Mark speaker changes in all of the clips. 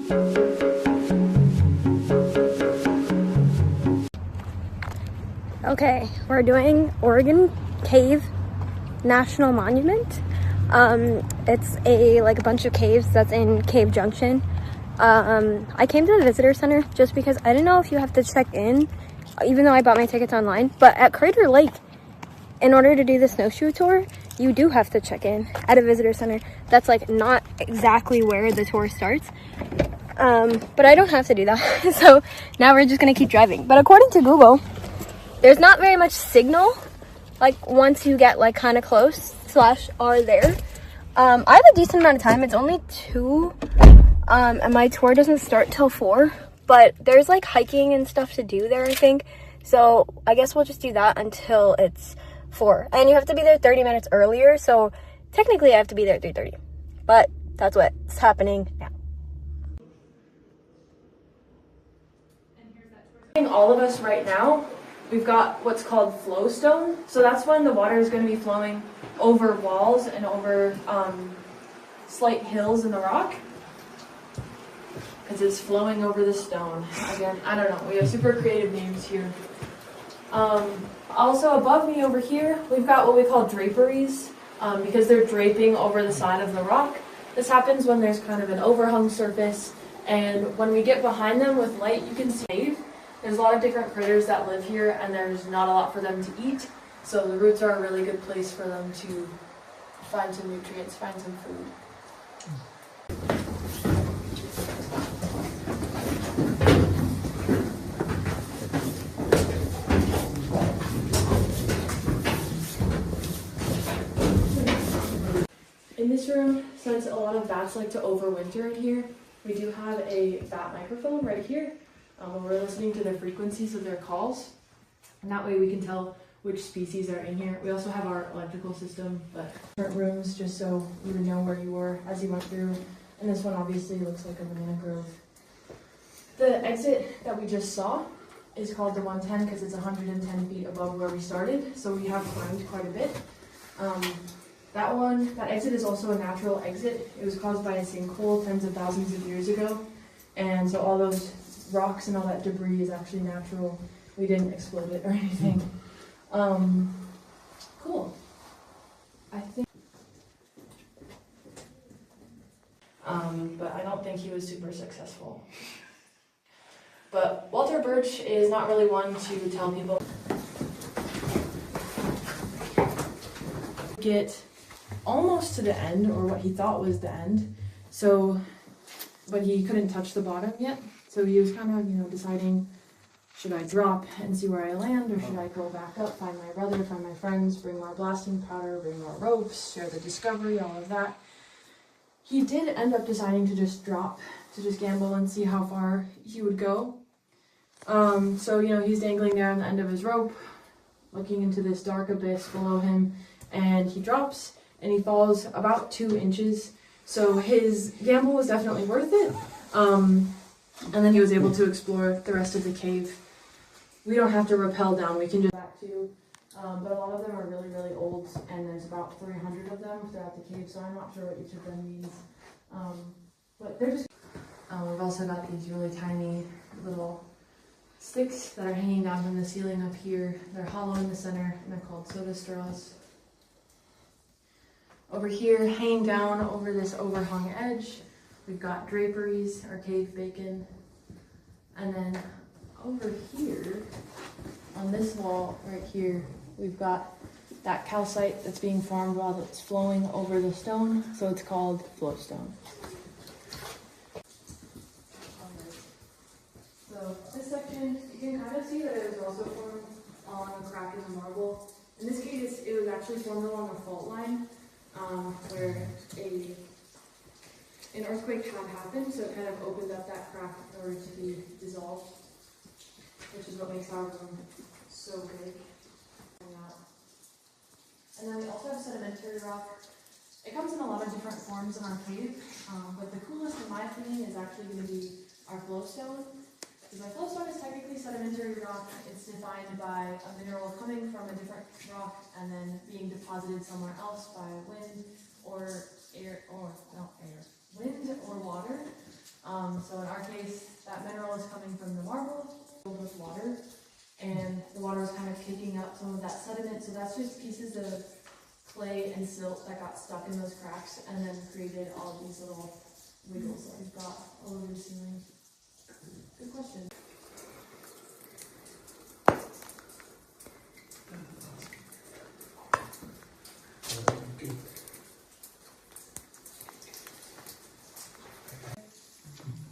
Speaker 1: Okay, we're doing Oregon Cave National Monument. It's a bunch of caves that's in Cave Junction. I came to the visitor center just because I didn't know if you have to check in, even though I bought my tickets online. But at Crater Lake, in order to do the snowshoe tour, you do have to check in at a visitor center. That's not exactly where the tour starts. But I don't have to do that. So now we're just gonna keep driving. But according to Google, there's not very much signal once you get kind of close / are there. I have a decent amount of time. It's only 2 and my tour doesn't start till 4, but there's hiking and stuff to do there, I think. So I guess we'll just do that until it's 4, and you have to be there 30 minutes earlier, so technically I have to be there at 3:30, but that's what's happening now. All of us right now, we've got what's called flow stone. So that's when the water is going to be flowing over walls and over slight hills in the rock, because it's flowing over the stone. Again, I don't know, we have super creative names here. Also above me over here, we've got what we call draperies, because they're draping over the side of the rock. This happens when there's kind of an overhung surface, and when we get behind them with light, you can see there's a lot of different critters that live here, and there's not a lot for them to eat, so the roots are a really good place for them to find some nutrients, find some food. In this room, since a lot of bats like to overwinter in here, we do have a bat microphone right here. We're listening to the frequencies of their calls, and that way we can tell which species are in here. We also have our electrical system, but different rooms just so you would know where you were as you went through. And this one obviously looks like a banana grove. The exit that we just saw is called the 110 because it's 110 feet above where we started, so we have climbed quite a bit. That exit is also a natural exit. It was caused by a sinkhole tens of thousands of years ago, and so all those rocks and all that debris is actually natural. We didn't explode it or anything. Cool. I think. But I don't think he was super successful. But Walter Birch is not really one to tell people. Get almost to the end, or what he thought was the end. So, but he couldn't touch the bottom yet. So he was kind of, deciding, should I drop and see where I land, or should I go back up, find my brother, find my friends, bring more blasting powder, bring more ropes, share the discovery, all of that. He did end up deciding to just drop, to just gamble and see how far he would go. So, he's dangling there on the end of his rope, looking into this dark abyss below him, and he drops, and he falls about 2 inches. So his gamble was definitely worth it. And then he was able to explore the rest of the cave. We don't have to rappel down, we can just back to, but a lot of them are really, really old, and there's about 300 of them throughout the cave, so I'm not sure what each of them means. But they're just... we've also got these really tiny little sticks that are hanging down from the ceiling up here. They're hollow in the center, and they're called soda straws. Over here, hanging down over this overhung edge, we've got draperies, or cave bacon. And then over here, on this wall right here, we've got that calcite that's being formed while it's flowing over the stone, so it's called flowstone. So this section, you can kind of see that it was also formed on a crack in the marble. In this case, it was actually formed along a fault line, where an earthquake had happened, so it kind of opened up that crack in order to be dissolved, which is what makes our room so big. And then we also have sedimentary rock. It comes in a lot of different forms in our cave, but the coolest, in my opinion, is actually going to be our flowstone. Because our flowstone is technically sedimentary rock. It's defined by a mineral coming from a different rock and then being deposited somewhere else by wind or air, wind or water. So in our case, that mineral is coming from the marble filled with water, and the water is kind of kicking up some of that sediment. So that's just pieces of clay and silt that got stuck in those cracks and then created all of these little wiggles that we've got all over the ceiling. Good question.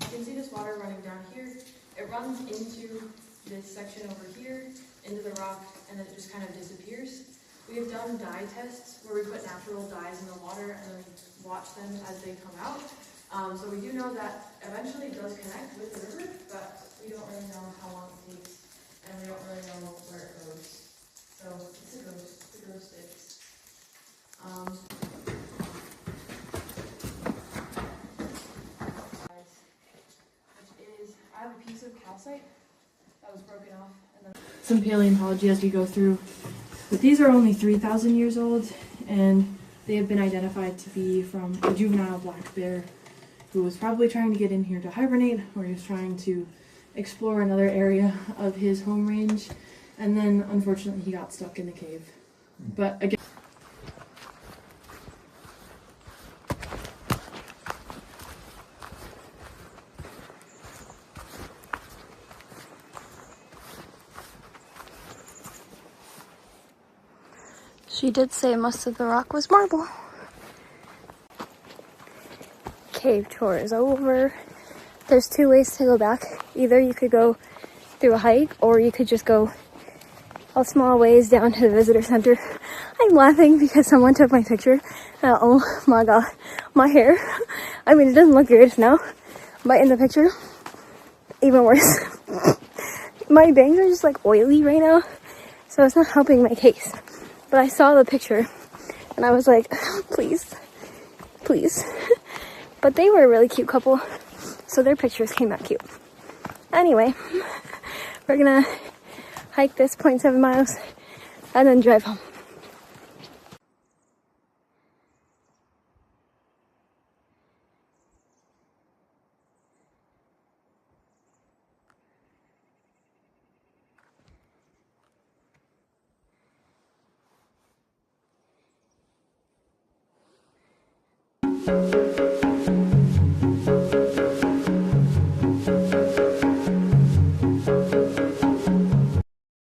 Speaker 1: You can see this water running down here. It runs into this section over here, into the rock, and then it just kind of disappears. We have done dye tests where we put natural dyes in the water and then we watch them as they come out. So we do know that eventually it does connect with the river, but we don't really know how long it takes, and we don't really know where it goes. So it's a ghost. The ghost sticks. I have a piece of calcite that was broken off, and then some paleontology as we go through. But these are only 3,000 years old, and they have been identified to be from a juvenile black bear who was probably trying to get in here to hibernate, or he was trying to explore another area of his home range, and then unfortunately he got stuck in the cave. But again,
Speaker 2: she did say most of the rock was marble. Cave tour is over. There's two ways to go back. Either you could go through a hike, or you could just go a small ways down to the visitor center. I'm laughing because someone took my picture. Oh my god, my hair. I mean, it doesn't look good now, but in the picture, even worse. My bangs are just like oily right now, so it's not helping my case. But I saw the picture and I was like, please, please. But they were a really cute couple, so their pictures came out cute. Anyway, we're gonna hike this 0.7 miles and then drive home.